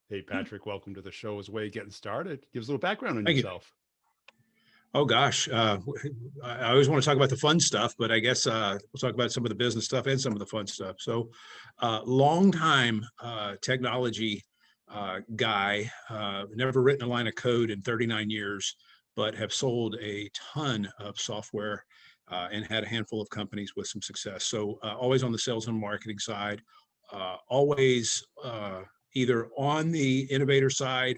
Hey, Patrick, welcome to the show. As a way of getting started, give us a little background on Thank you. yourself. Oh gosh, I always want to talk about the fun stuff, but I guess we'll talk about some of the business stuff and some of the fun stuff. So, long time technology guy, never written a line of code in 39 years, but have sold a ton of software and had a handful of companies with some success. So, always on the sales and marketing side, always either on the innovator side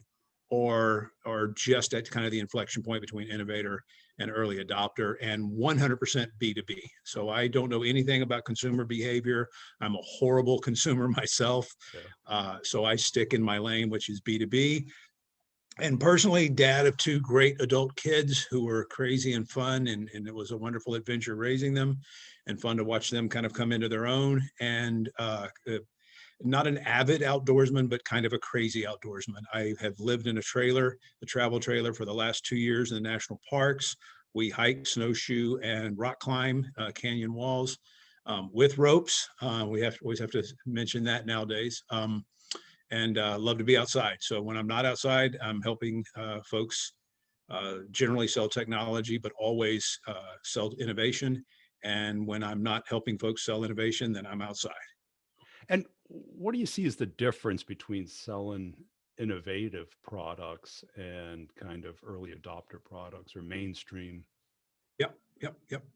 or just at kind of the inflection point between innovator and early adopter, and 100% B2B. So I don't know anything about consumer behavior. I'm a horrible consumer myself. Yeah. So I stick in my lane, which is B2B. And personally, dad of two great adult kids who were crazy and fun. And it was a wonderful adventure raising them and fun to watch them kind of come into their own. And not an avid outdoorsman, but kind of a crazy outdoorsman. I have lived in a travel trailer for the last 2 years in the national parks. We hike, snowshoe, and rock climb canyon walls with ropes. Always have to mention that nowadays. And love to be outside. So when I'm not outside, I'm helping folks generally sell technology, but always sell innovation. And when I'm not helping folks sell innovation, then I'm outside. And what do you see as the difference between selling innovative products and kind of early adopter products or mainstream? Yep.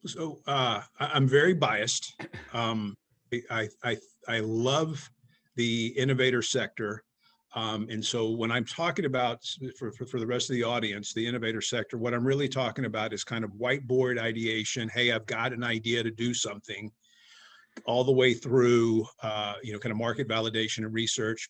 So I'm very biased. I love the innovator sector. And so when I'm talking about for the rest of the audience, the innovator sector, what I'm really talking about is kind of whiteboard ideation. Hey, I've got an idea to do something, all the way through, kind of market validation and research,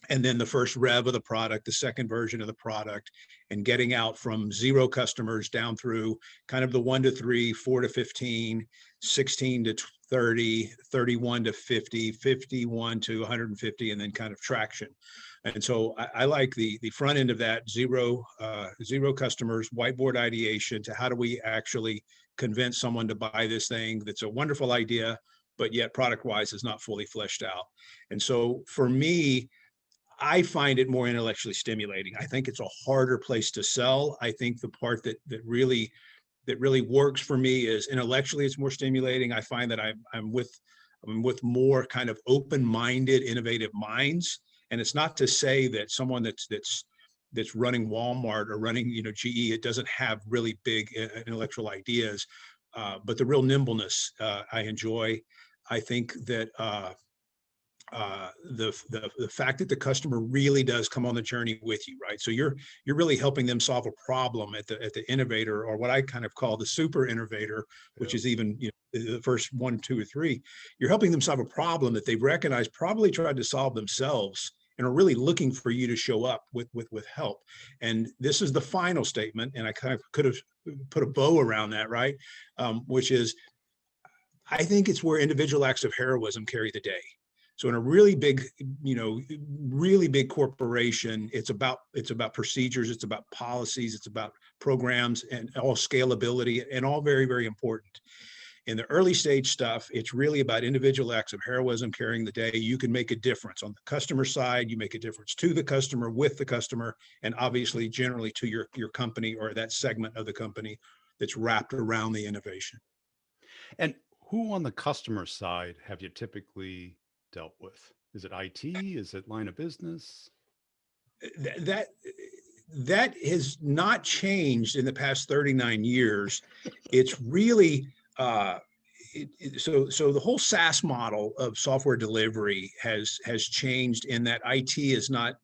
and then the first rev of the product, the second version of the product, and getting out from 0 customers down through kind of the 1 to 3, 4 to 15, 16 to 30, 31 to 50, 51 to 150, and then kind of traction. And so I like the front end of that zero customers, whiteboard ideation to how do we actually convince someone to buy this thing that's a wonderful idea, but yet product wise is not fully fleshed out. And so for me, I find it more intellectually stimulating. I think it's a harder place to sell. I think the part that really works for me is intellectually it's more stimulating. I find that I'm with more kind of open-minded, innovative minds. And it's not to say that someone that's running Walmart or running GE, it doesn't have really big intellectual ideas, but the real nimbleness I enjoy. I think that the fact that the customer really does come on the journey with you, right? So you're really helping them solve a problem at the innovator, or what I kind of call the super innovator, which Yeah. is even the first 1, 2, or 3. You're helping them solve a problem that they've recognized, probably tried to solve themselves, and are really looking for you to show up with help. And this is the final statement, and I kind of could have put a bow around that, right? Which is, I think it's where individual acts of heroism carry the day. So in a really big, really big corporation, it's about procedures, it's about policies, it's about programs, and all scalability, and all very, very important. In the early stage stuff, it's really about individual acts of heroism carrying the day. You can make a difference on the customer side. You make a difference to the customer, with the customer, and obviously generally to your company or that segment of the company that's wrapped around the innovation. And who on the customer side have you typically dealt with? Is it IT? Is it line of business? That that has not changed in the past 39 years. It's really so the whole SaaS model of software delivery has changed in that IT is not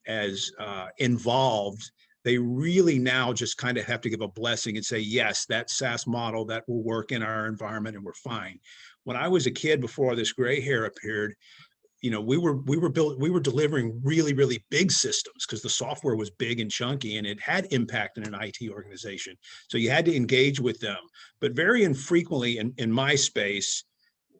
as involved. They really now just kind of have to give a blessing and say, yes, that SaaS model that will work in our environment and we're fine. When I was a kid, before this gray hair appeared, we were delivering really big systems because the software was big and chunky and it had impact in an IT organization. So you had to engage with them. But very infrequently in my space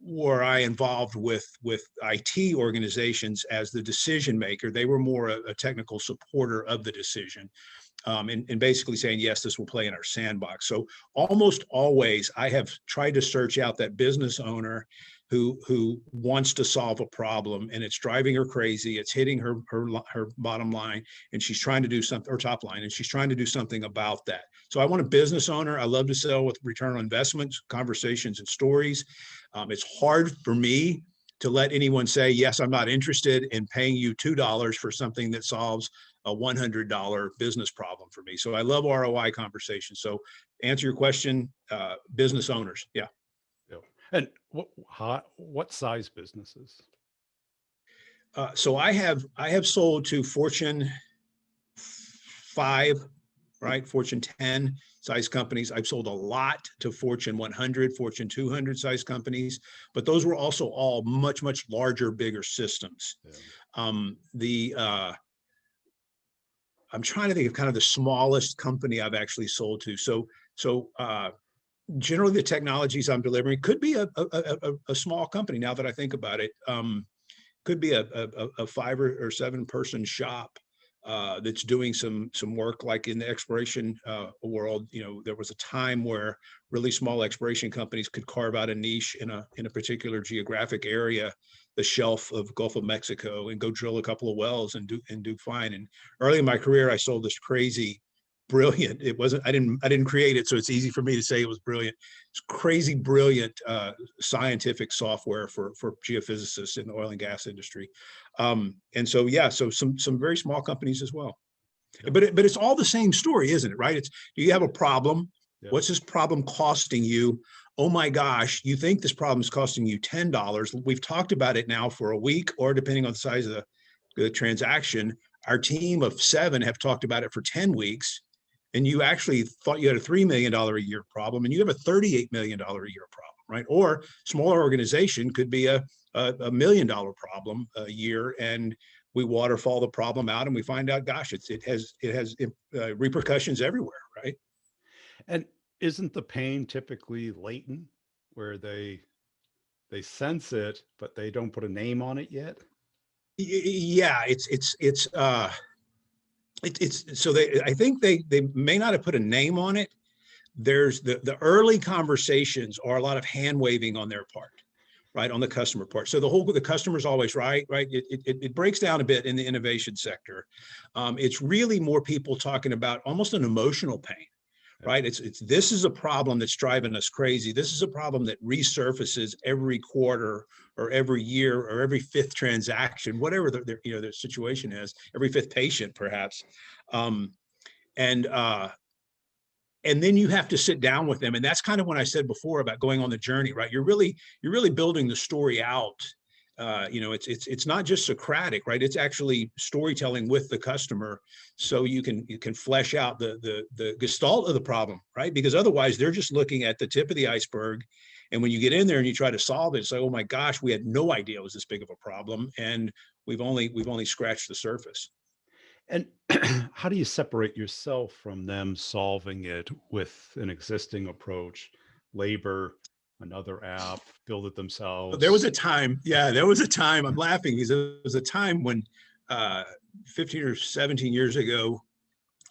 were I involved with IT organizations as the decision maker. They were more a technical supporter of the decision. And basically saying, yes, this will play in our sandbox. So almost always I have tried to search out that business owner who wants to solve a problem, and it's driving her crazy. It's hitting her bottom line, and she's trying to do something, or top line, and she's trying to do something about that. So I want a business owner. I love to sell with return on investments, conversations, and stories. It's hard for me to let anyone say, yes, I'm not interested in paying you $2 for something that solves a $100 business problem for me. So I love ROI conversations. So answer your question, business owners. Yeah. Yeah. And what size businesses? So I have sold to Fortune 5, right? Fortune 10 size companies. I've sold a lot to Fortune 100, Fortune 200 size companies, but those were also all much, much larger, bigger systems. Yeah. I'm trying to think of kind of the smallest company I've actually sold to. So generally the technologies I'm delivering could be a small company. Now that I think about it, could be a 5 or 7 person shop that's doing some work, like in the exploration world. You know, there was a time where really small exploration companies could carve out a niche in a particular geographic area, the shelf of Gulf of Mexico, and go drill a couple of wells and do fine. And early in my career, I sold this crazy, brilliant. It wasn't, I didn't create it, so it's easy for me to say it was brilliant. It's crazy brilliant scientific software for geophysicists in the oil and gas industry. And so, yeah, so some very small companies as well. Yeah. But it's all the same story, isn't it? Right? It's, do you have a problem? Yeah. What's this problem costing you? Oh my gosh, you think this problem is costing you $10. We've talked about it now for a week, or depending on the size of the transaction, our team of 7 have talked about it for 10 weeks. And you actually thought you had a $3 million a year problem, and you have a $38 million a year problem, right? Or smaller organization could be a $1 million problem a year, and we waterfall the problem out, and we find out, gosh, it has repercussions everywhere, right? And isn't the pain typically latent, where they sense it, but they don't put a name on it yet? Yeah, so I think they may not have put a name on it. There's the early conversations are a lot of hand waving on their part, right? On the customer part. So the customer's always right? It breaks down a bit in the innovation sector. It's really more people talking about almost an emotional pain, right? This is a problem that's driving us crazy. This is a problem that resurfaces every quarter or every year or every 5th transaction, whatever their situation is, every 5th patient perhaps. And then you have to sit down with them. And that's kind of when I said before about going on the journey, right? You're really building the story out. It's not just Socratic, right? It's actually storytelling with the customer, so you can flesh out the gestalt of the problem, right? Because otherwise they're just looking at the tip of the iceberg. And when you get in there and you try to solve it, it's like, oh my gosh, we had no idea it was this big of a problem, and we've only scratched the surface. And how do you separate yourself from them solving it with an existing approach, labor, another app, build it themselves? There was a time, I'm laughing because there was a time when 15 or 17 years ago,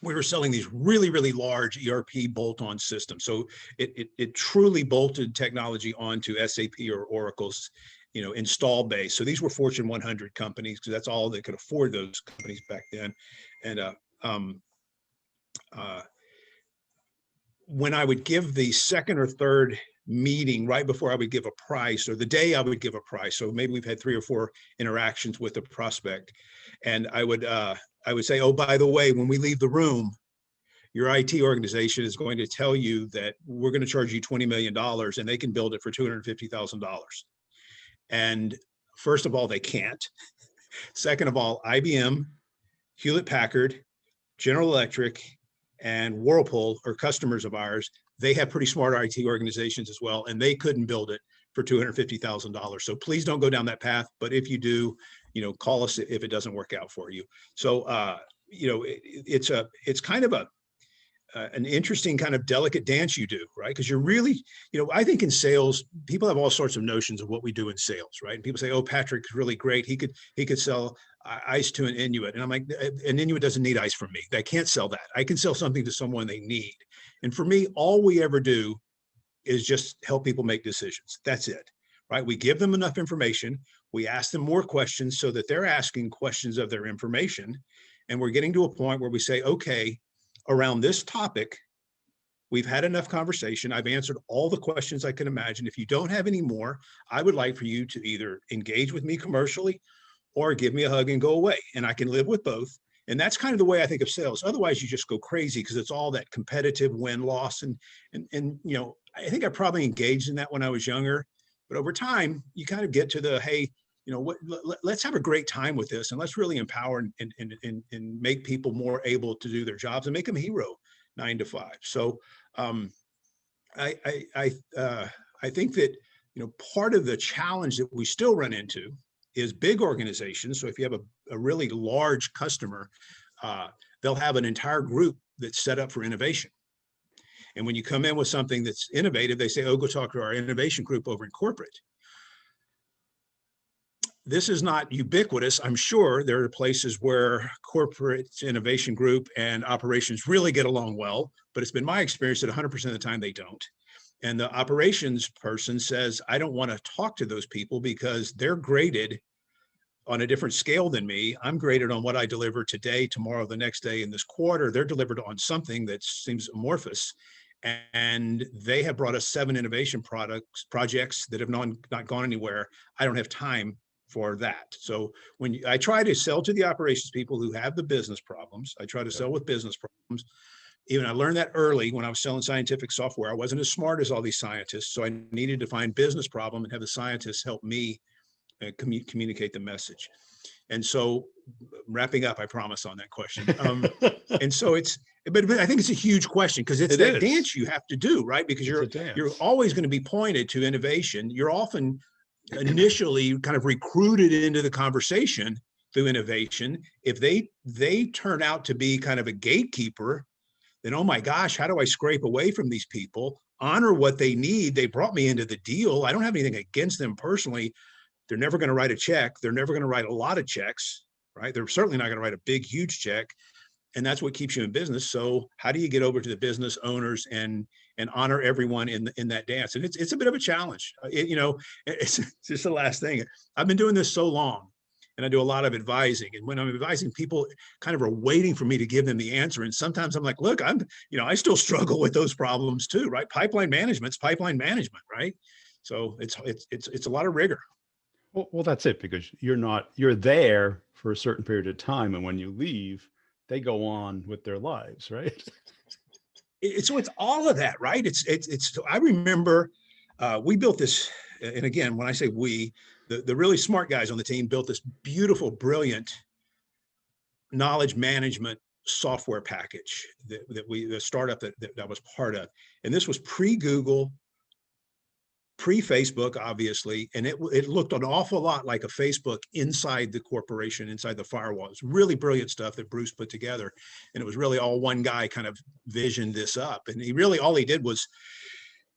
we were selling these really, really large ERP bolt-on systems. So it truly bolted technology onto SAP or Oracle's install base. So these were Fortune 100 companies, because that's all they could afford, those companies back then. And when I would give the second or third meeting, right before I would give a price, or the day I would give a price, so maybe we've had 3 or 4 interactions with a prospect, and I would say, oh, by the way, when we leave the room, your IT organization is going to tell you that we're going to charge you $20 million and they can build it for $250,000. And first of all, they can't. Second of all, IBM, Hewlett Packard, General Electric, and Whirlpool are customers of ours. They have pretty smart IT organizations as well, and they couldn't build it for $250,000. So please don't go down that path. But if you do, call us if it doesn't work out for you. So, it's kind of an interesting kind of delicate dance you do, right? Because you're really, I think in sales, people have all sorts of notions of what we do in sales, right? And people say, oh, Patrick's really great. He could sell ice to an Inuit. And I'm like, an Inuit doesn't need ice from me. I can't sell that. I can sell something to someone they need. And for me, all we ever do is just help people make decisions. That's it, right? We give them enough information. We ask them more questions so that they're asking questions of their information. And we're getting to a point where we say, okay, around this topic, we've had enough conversation. I've answered all the questions I can imagine. If you don't have any more, I would like for you to either engage with me commercially or give me a hug and go away. And I can live with both. And that's kind of the way I think of sales. Otherwise, you just go crazy because it's all that competitive win-loss. And you know, I think I probably engaged in that when I was younger. But over time, you kind of get to the, hey, you know, let's have a great time with this, and let's really empower and make people more able to do their jobs and make them a hero 9 to 5. So um, I think that, you know, part of the challenge that we still run into is big organizations. So if you have a really large customer, they'll have an entire group that's set up for innovation. And when you come in with something that's innovative, they say, oh, go talk to our innovation group over in corporate. This is not ubiquitous. I'm sure there are places where corporate innovation group and operations really get along well, but it's been my experience that 100% of the time they don't. And the operations person says, I don't want to talk to those people because they're graded on a different scale than me. I'm graded on what I deliver today, tomorrow, the next day, in this quarter. They're delivered on something that seems amorphous. And they have brought us 7 innovation projects that have not gone anywhere. I don't have time for that. So when I try to sell to the operations people who have the business problems, I try to sell with business problems. Even I learned that early when I was selling scientific software. I wasn't as smart as all these scientists, so I needed to find business problem and have the scientists help me communicate the message. And so, wrapping up, I promise on that question. And so but I think it's a huge question because it's that dance you have to do, right? Because you're always going to be pointed to innovation. You're often initially kind of recruited into the conversation through innovation. If they turn out to be kind of a gatekeeper, then, oh my gosh, how do I scrape away from these people, honor what they need? They brought me into the deal. I don't have anything against them personally. They're never going to write a check. They're never going to write a lot of checks, right? They're certainly not going to write a big, huge check. And that's what keeps you in business. So how do you get over to the business owners and honor everyone in that dance? And it's a bit of a challenge. It's just the last thing. I've been doing this so long, and I do a lot of advising. And when I'm advising, people kind of are waiting for me to give them the answer. And sometimes I'm like, look, I still struggle with those problems too, right? Pipeline management's pipeline management, right? So it's a lot of rigor. Well, that's it, because you're there for a certain period of time, and when you leave, they go on with their lives, right? So it's all of that, right? I remember we built this, and again, when I say we, the really smart guys on the team built this beautiful, brilliant knowledge management software package the startup that was part of. And this was pre-Google, pre-Facebook, obviously, and it looked an awful lot like a Facebook inside the corporation, inside the firewall. It's really brilliant stuff that Bruce put together, and it was really all one guy kind of visioned this up. And all he did was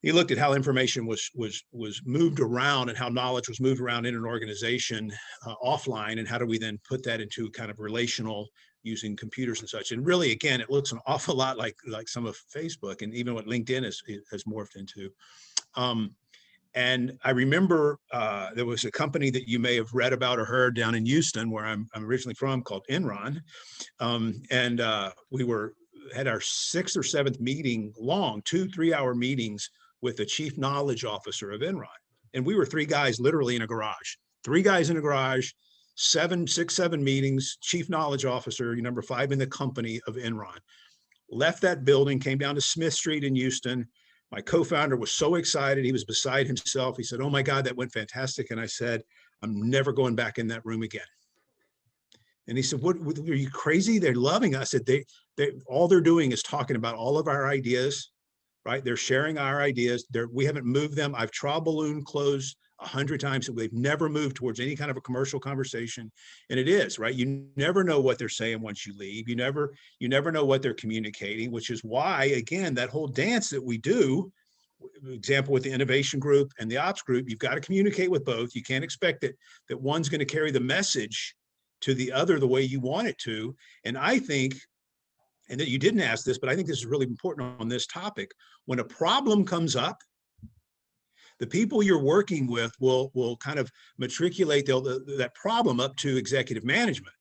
he looked at how information was moved around and how knowledge was moved around in an organization offline, and how do we then put that into kind of relational using computers and such. And really, again, it looks an awful lot like some of Facebook and even what LinkedIn has morphed into. And I remember there was a company that you may have read about or heard down in Houston, where I'm originally from, called Enron. And we had our 6th or 7th meeting, long 2-3 hour meetings with the chief knowledge officer of Enron. And we were 3 guys literally in a garage, 3 guys in a garage, 7 meetings, chief knowledge officer, number 5 in the company of Enron. Left that building, came down to Smith Street in Houston. My co-founder was so excited. He was beside himself. He said, oh my God, that went fantastic. And I said, I'm never going back in that room again. And he said, what, are you crazy? They're loving us. I said, all they're doing is talking about all of our ideas, right? They're sharing our ideas. We haven't moved them. I've trial balloon closed 100 times. They've never moved towards any kind of a commercial conversation. And it is, right? You never know what they're saying once you leave. You never know what they're communicating, which is why, again, that whole dance that we do, example with the innovation group and the ops group, you've got to communicate with both. You can't expect that one's going to carry the message to the other the way you want it to. And I think, and that you didn't ask this, but I think this is really important on this topic. When a problem comes up, The people you're working with will kind of matriculate that problem up to executive management.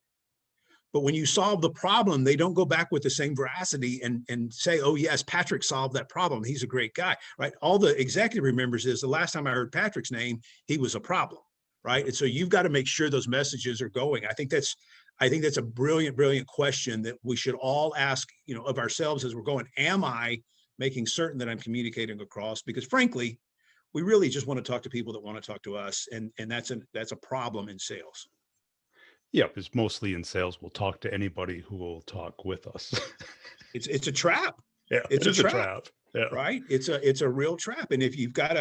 But when you solve the problem, they don't go back with the same veracity and say, oh, yes, Patrick solved that problem. He's a great guy, right? All the executive remembers is the last time I heard Patrick's name, he was a problem, right? And so you've got to make sure those messages are going. I think that's a brilliant, brilliant question that we should all ask, of ourselves as we're going. Am I making certain that I'm communicating across? Because frankly, we really just want to talk to people that want to talk to us. And that's a problem in sales. Yeah, because mostly in sales, we'll talk to anybody who will talk with us. It's a trap. Yeah, It's it a is a trap, trap. Yeah. right? It's a real trap. And if you've got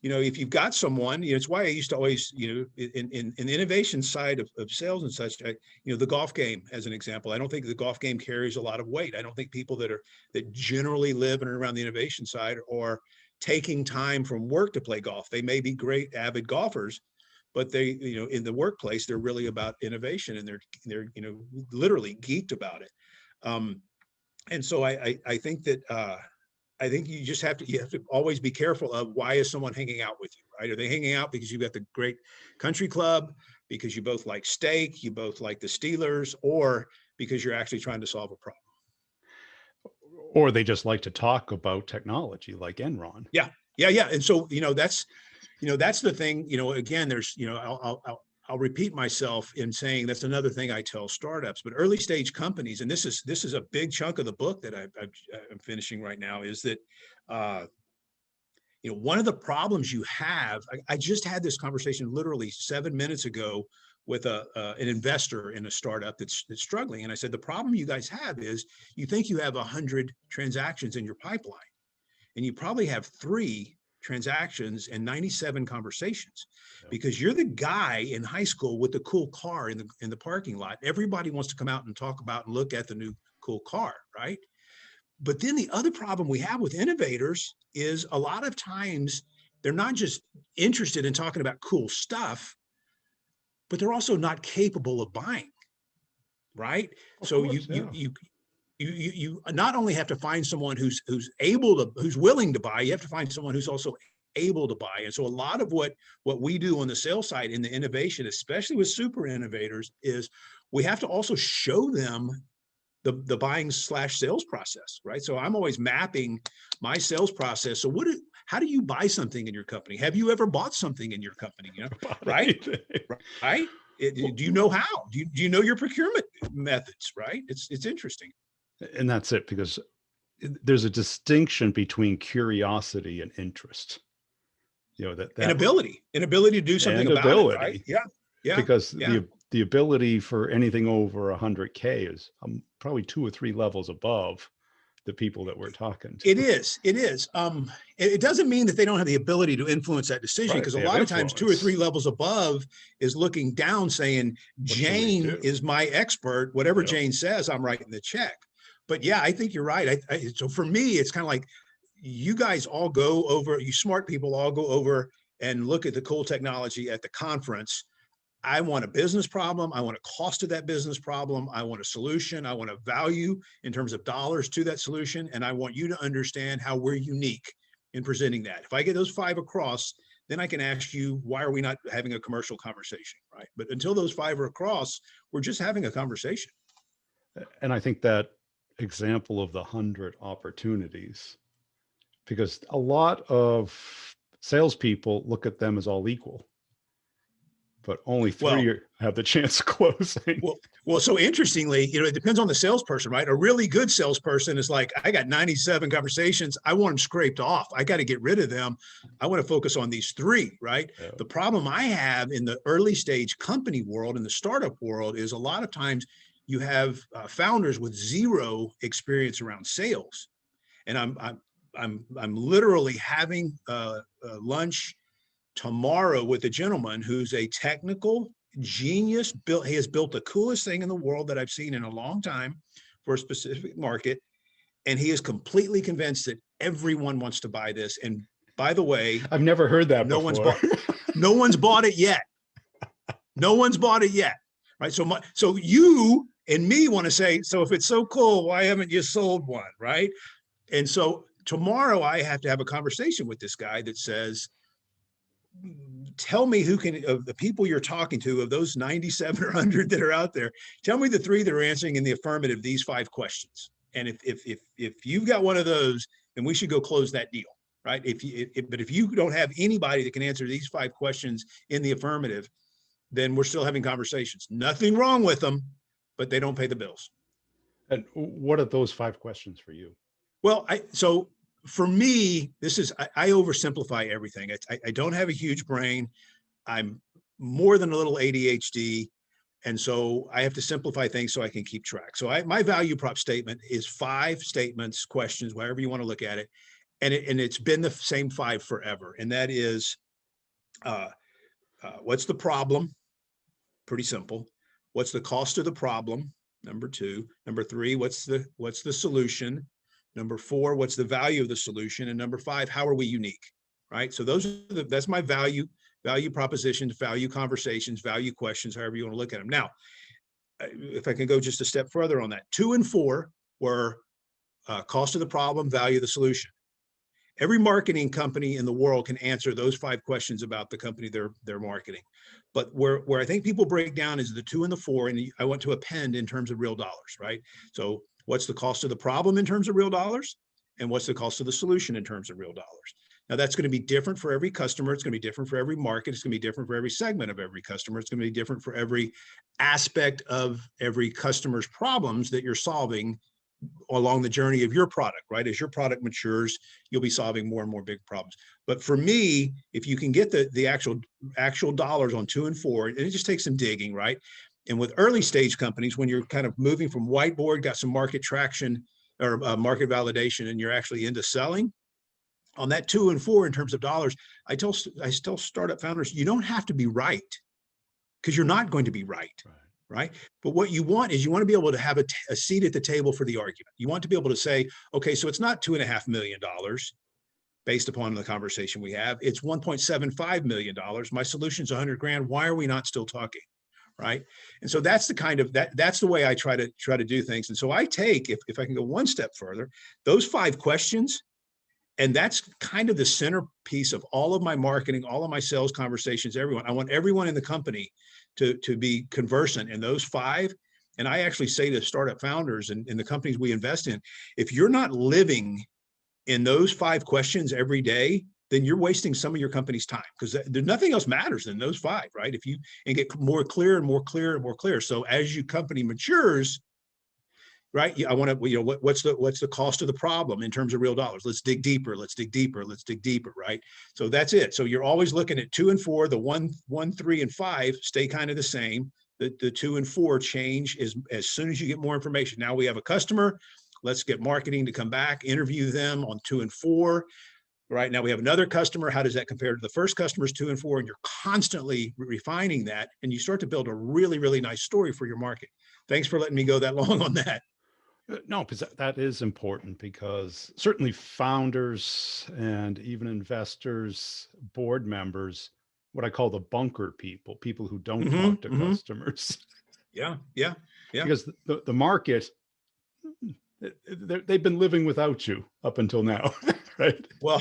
if you've got someone, it's why I used to always, in the innovation side of sales and such, the golf game as an example. I don't think the golf game carries a lot of weight. I don't think people that generally live in and around the innovation side are taking time from work to play golf. They may be great avid golfers, but they, in the workplace, they're really about innovation, and they're literally geeked about it. And so I think that I think you just have to always be careful of, why is someone hanging out with you, right? Are they hanging out because you've got the great country club, because you both like steak, you both like the Steelers, or because you're actually trying to solve a problem? Or they just like to talk about technology, like Enron. Yeah. And so, that's the thing, again, there's, I'll repeat myself in saying that's another thing I tell startups, but early stage companies, and this is a big chunk of the book that I'm finishing right now, is that, one of the problems you have, I just had this conversation literally 7 minutes ago with an investor in a startup that's struggling. And I said, the problem you guys have is you think you have 100 transactions in your pipeline, and you probably have 3 transactions and 97 conversations, because you're the guy in high school with the cool car in the parking lot. Everybody wants to come out and talk about and look at the new cool car, right? But then the other problem we have with innovators is, a lot of times they're not just interested in talking about cool stuff, but they're also not capable of buying, right? So you not only have to find someone who's willing to buy, you have to find someone who's also able to buy. And so a lot of what we do on the sales side in the innovation, especially with super innovators, is we have to also show them the buying / sales process, right? So I'm always mapping my sales process. So how do you buy something in your company? Have you ever bought something in your company? Right? Right? Do you know how? Do you know your procurement methods? Right? It's interesting. And that's it, because there's a distinction between curiosity and interest. That and ability to do something about it, right? Yeah. Because the ability for anything over 100K is probably 2 or 3 levels above the people that we're talking to. It is. It doesn't mean that they don't have the ability to influence that decision, because a lot of times 2 or 3 levels above is looking down saying, Jane is my expert. Whatever Jane says, I'm writing the check. But yeah, I think you're right. So for me, it's kind of like, you guys all go over, you smart people all go over and look at the cool technology at the conference. I want a business problem. I want a cost of that business problem. I want a solution. I want a value in terms of dollars to that solution. And I want you to understand how we're unique in presenting that. If I get those 5 across, then I can ask you, why are we not having a commercial conversation, right? But until those 5 are across, we're just having a conversation. And I think that example of the 100 opportunities, because a lot of salespeople look at them as all equal, but only 3 have the chance of closing. Well, so interestingly, it depends on the salesperson, right? A really good salesperson is like, I got 97 conversations. I want them scraped off. I got to get rid of them. I want to focus on these 3, right? Yeah. The problem I have in the early stage company world, in the startup world, is a lot of times you have founders with 0 experience around sales. And I'm literally having lunch tomorrow with a gentleman who's a technical genius. He has built the coolest thing in the world that I've seen in a long time for a specific market. And he is completely convinced that everyone wants to buy this. And by the way, I've never heard that before. No one's bought it yet. No one's bought it yet. Right. So you and me want to say, so if it's so cool, why haven't you sold one? Right. And so tomorrow I have to have a conversation with this guy that says, tell me who can, of the people you're talking to, of those 97 or 100 that are out there, tell me the 3 that are answering in the affirmative these 5 questions. And if you've got one of those, then we should go close that deal, right? But if you don't have anybody that can answer these 5 questions in the affirmative, then we're still having conversations. Nothing wrong with them, but they don't pay the bills. And what are those 5 questions for you? Well, so for me, this is, I oversimplify everything. I don't have a huge brain. I'm more than a little ADHD. And so I have to simplify things so I can keep track. So my value prop statement is 5 statements, questions, whatever you want to look at it. And it's been the same 5 forever. And that is, what's the problem? Pretty simple. What's the cost of the problem? Number 2. Number 3, what's the solution? Number 4, what's the value of the solution? And number 5, how are we unique? Right. So that's my value propositions, value conversations, value questions, however you want to look at them. Now, if I can go just a step further on that, 2 and 4 were cost of the problem, value of the solution. Every marketing company in the world can answer those 5 questions about the company they're marketing. But where I think people break down is the 2 and the 4, and I want to append in terms of real dollars, right? So what's the cost of the problem in terms of real dollars? And what's the cost of the solution in terms of real dollars? Now, that's going to be different for every customer. It's going to be different for every market. It's going to be different for every segment of every customer. It's going to be different for every aspect of every customer's problems that you're solving along the journey of your product, right? As your product matures, you'll be solving more and more big problems. But for me, if you can get the actual dollars on 2 and 4, and it just takes some digging, right? And with early stage companies, when you're kind of moving from whiteboard, got some market traction or market validation, and you're actually into selling, on that 2 and 4 in terms of dollars, I tell startup founders, you don't have to be right, because you're not going to be right. Right. But what you want is you want to be able to have a seat at the table for the argument. You want to be able to say, okay, so it's not $2.5 million based upon the conversation we have. It's $1.75 million. My solution's $100,000. Why are we not still talking? Right. And so that's the kind of that's the way I try to do things. And so I take, if I can go one step further, those 5 questions, and that's kind of the centerpiece of all of my marketing, all of my sales conversations, everyone. I want everyone in the company to be conversant in those 5. And I actually say to startup founders and in the companies we invest in, if you're not living in those 5 questions every day, then you're wasting some of your company's time, because there's nothing else matters than those 5, right? If you and get more clear and more clear and more clear. So as your company matures, right? I want to, what's the cost of the problem in terms of real dollars? Let's dig deeper. Let's dig deeper. Let's dig deeper. Right. So that's it. So you're always looking at 2 and 4, the 1, 3, and 5 stay kind of the same. The 2 and 4 change as soon as you get more information. Now we have a customer. Let's get marketing to come back, interview them on 2 and 4. Right now we have another customer. How does that compare to the first customer's 2 and 4? And you're constantly refining that, and you start to build a really, really nice story for your market. Thanks for letting me go that long on that. No, because that is important, because certainly founders and even investors, board members, what I call the bunker people who don't talk to customers. Yeah. Because the market, they've been living without you up until now, right? Well,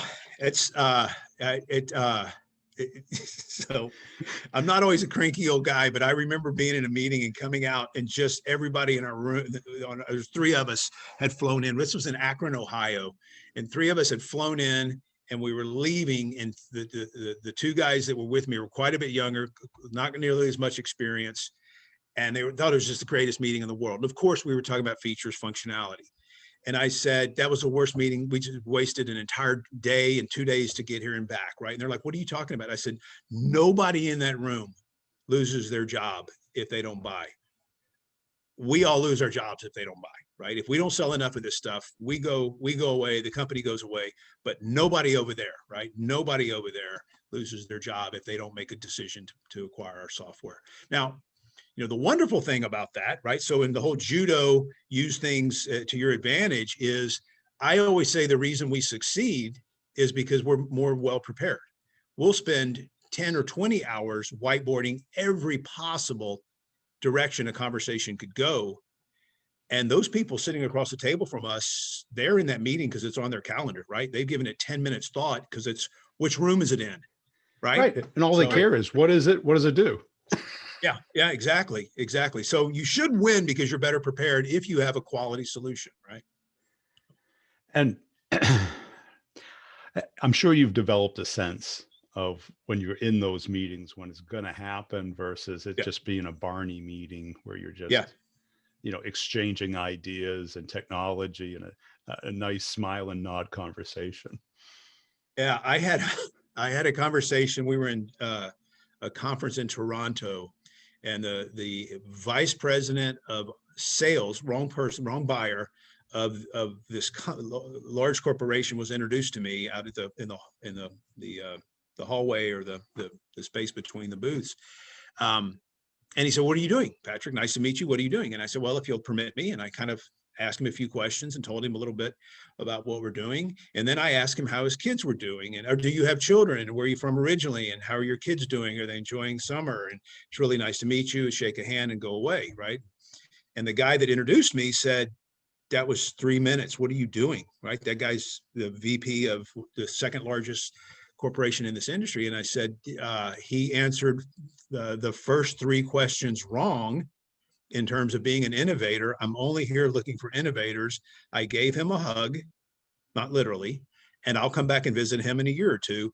so I'm not always a cranky old guy, but I remember being in a meeting and coming out, and just everybody in our room, there's 3 of us had flown in. This was in Akron, Ohio, and 3 of us had flown in, and we were leaving, and the 2 guys that were with me were quite a bit younger, not nearly as much experience, and they thought it was just the greatest meeting in the world. And of course, we were talking about features, functionality. And I said, that was the worst meeting. We just wasted an entire day and 2 days to get here and back, right? And they're like, what are you talking about? I said, nobody in that room loses their job if they don't buy. We all lose our jobs if they don't buy, right? If we don't sell enough of this stuff, we go away, the company goes away, but nobody over there, right? Nobody over there loses their job if they don't make a decision to acquire our software. Now, the wonderful thing about that, right? So in the whole judo, use things to your advantage, is I always say the reason we succeed is because we're more well prepared. We'll spend 10 or 20 hours whiteboarding every possible direction a conversation could go. And those people sitting across the table from us, they're in that meeting because it's on their calendar, right? They've given it 10 minutes thought, because it's, which room is it in? right? Right. And all they So care is, what is it? What does it do? yeah, exactly. So you should win because you're better prepared if you have a quality solution, right? And I'm sure you've developed a sense of when you're in those meetings, when it's going to happen versus it Yeah, just being a Barney meeting where you're yeah, just, exchanging ideas and technology and a nice smile and nod conversation. yeah. I had a conversation. We were in a conference in Toronto, and the vice president of sales, wrong person, wrong buyer of this large corporation was introduced to me out at the hallway or the space between the booths. And he said, "What are you doing, Patrick? Nice to meet you. What are you doing?" And I said, "Well, if you'll permit me." And I kind of asked him a few questions and told him a little bit about what we're doing. And then I asked him how his kids were doing, and or do you have children, and where are you from originally, and how are your kids doing? Are they enjoying summer? And it's really nice to meet you. Shake a hand and go away, right? And the guy that introduced me said, "That was 3 minutes. What are you doing?" Right? That guy's the VP of the second largest corporation in this industry. And I said, he answered the first three questions wrong in terms of being an innovator. I'm only here looking for innovators. I gave him a hug, not literally, and I'll come back and visit him in a year or two.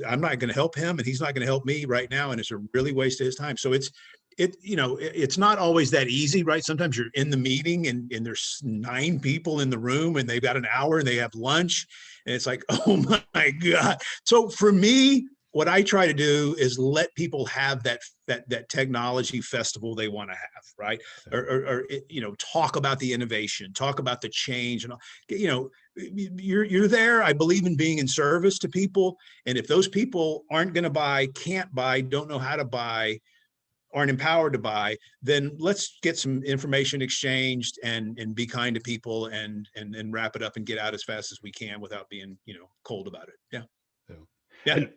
I'm not going to help him, and he's not going to help me right now. And it's a really waste of his time. So it's not always that easy, right? Sometimes you're in the meeting and there's 9 people in the room and they've got an hour and they have lunch. And it's like, oh my God. So for me, what I try to do is let people have that technology festival they want to have, right? Or talk about the innovation, talk about the change, and you're there. I believe in being in service to people, and if those people aren't going to buy, can't buy, don't know how to buy, aren't empowered to buy, then let's get some information exchanged and be kind to people and wrap it up and get out as fast as we can without being cold about it. Yeah, Yeah. yeah. And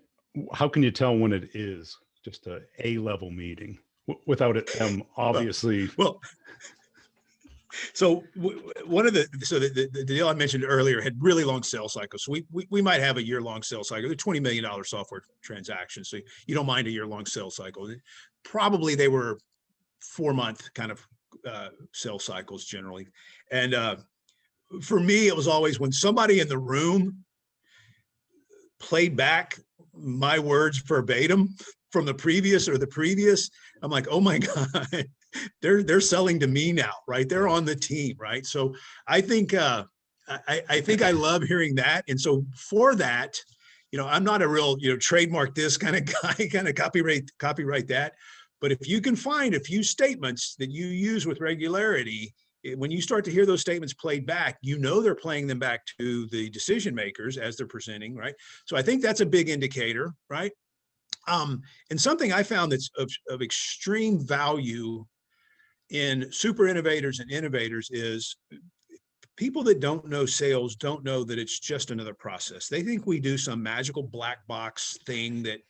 how can you tell when it is just a level meeting without it obviously? Well, so one of the deal I mentioned earlier had really long sales cycles. So we might have a year-long sales cycle. They're $20 million software transactions. So you don't mind a year-long sales cycle. Probably they were 4-month kind of sales cycles generally. And for me, it was always when somebody in the room played back my words verbatim from the previous, I'm like, oh my God, they're selling to me now, right? They're on the team, right? So I think I think I love hearing that. And so for that, I'm not a real, trademark this kind of guy, kind of copyright that. But if you can find a few statements that you use with regularity, when you start to hear those statements played back, they're playing them back to the decision makers as they're presenting, right? So I think that's a big indicator, right? And something I found that's of extreme value in super innovators and innovators is people that don't know sales don't know that it's just another process. They think we do some magical black box thing that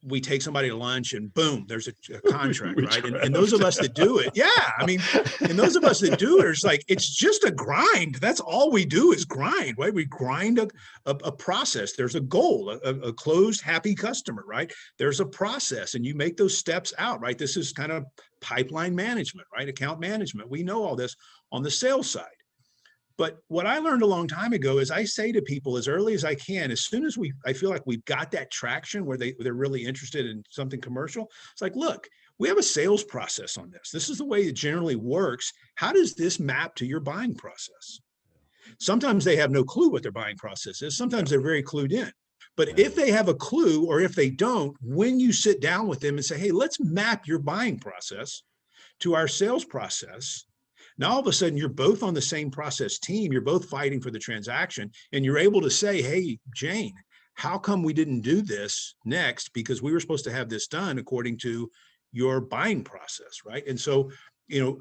we take somebody to lunch and boom, there's a contract, right? And those of us that do it, yeah, I mean, and those of us that do it, it's like, it's just a grind. That's all we do is grind, right? We grind a process. There's a goal, a closed, happy customer, right? There's a process and you make those steps out, right? This is kind of pipeline management, right? Account management. We know all this on the sales side. But what I learned a long time ago is I say to people as early as I can, as soon as I feel like we've got that traction where they're really interested in something commercial, it's like, look, we have a sales process on this. This is the way it generally works. How does this map to your buying process? Sometimes they have no clue what their buying process is. Sometimes they're very clued in. But if they have a clue or if they don't, when you sit down with them and say, hey, let's map your buying process to our sales process, now, all of a sudden, you're both on the same process team. You're both fighting for the transaction. And you're able to say, hey, Jane, how come we didn't do this next? Because we were supposed to have this done according to your buying process, right? And so,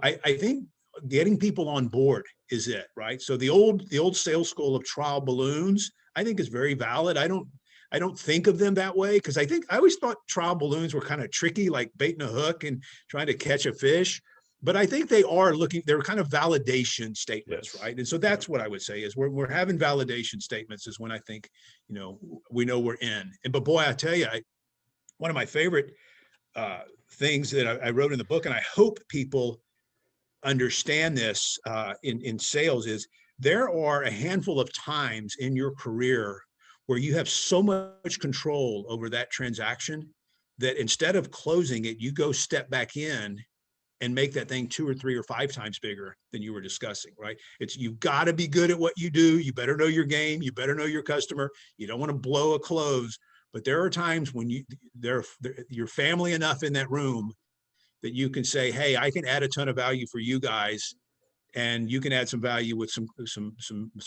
I think getting people on board is it, right? So the old sales school of trial balloons, I think is very valid. I don't think of them that way because I always thought trial balloons were kind of tricky, like baiting a hook and trying to catch a fish. but I think they are looking, they're kind of validation statements, Yes. right? And so that's what I would say is we're having validation statements is when I think, we know we're in. But boy, I tell you, one of my favorite things that I wrote in the book, and I hope people understand this in sales, is there are a handful of times in your career where you have so much control over that transaction that instead of closing it, you go step back in and make that thing 2 or 3 or 5 times bigger than you were discussing, right? You've got to be good at what you do. You better know your game. You better know your customer. You don't want to blow a close, but there are times when you're family enough in that room that you can say, hey, I can add a ton of value for you guys, and you can add some value with some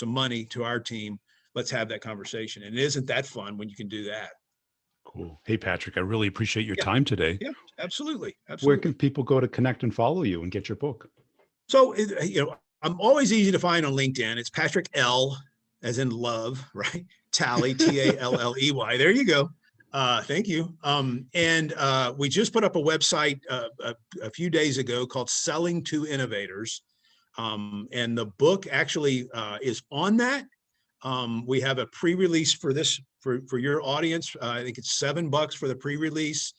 money to our team. Let's have that conversation. And isn't that fun when you can do that? Cool. Hey, Patrick, I really appreciate your Yeah, time today. yeah, absolutely, Where can absolutely. people go to connect and follow you and get your book? So, I'm always easy to find on LinkedIn. It's Patrick L, as in love, right? Tally, Talley. There you go. Thank you. And we just put up a website a few days ago called Selling to Innovators. And the book actually is on that. We have a pre-release for this for your audience. I think it's $7 for the pre-release.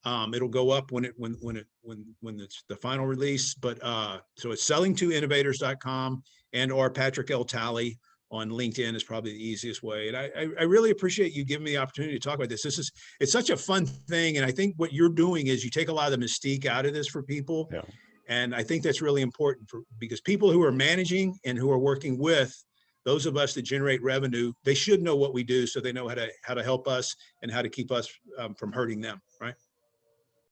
It'll go up when it's the final release. But so it's sellingtoinnovators.com and or Patrick L. Talley on LinkedIn is probably the easiest way. And I really appreciate you giving me the opportunity to talk about this. It's such a fun thing. And I think what you're doing is you take a lot of the mystique out of this for people. Yeah. And I think that's really important because people who are managing and who are working with those of us that generate revenue, they should know what we do so they know how to help us and how to keep us from hurting them, right?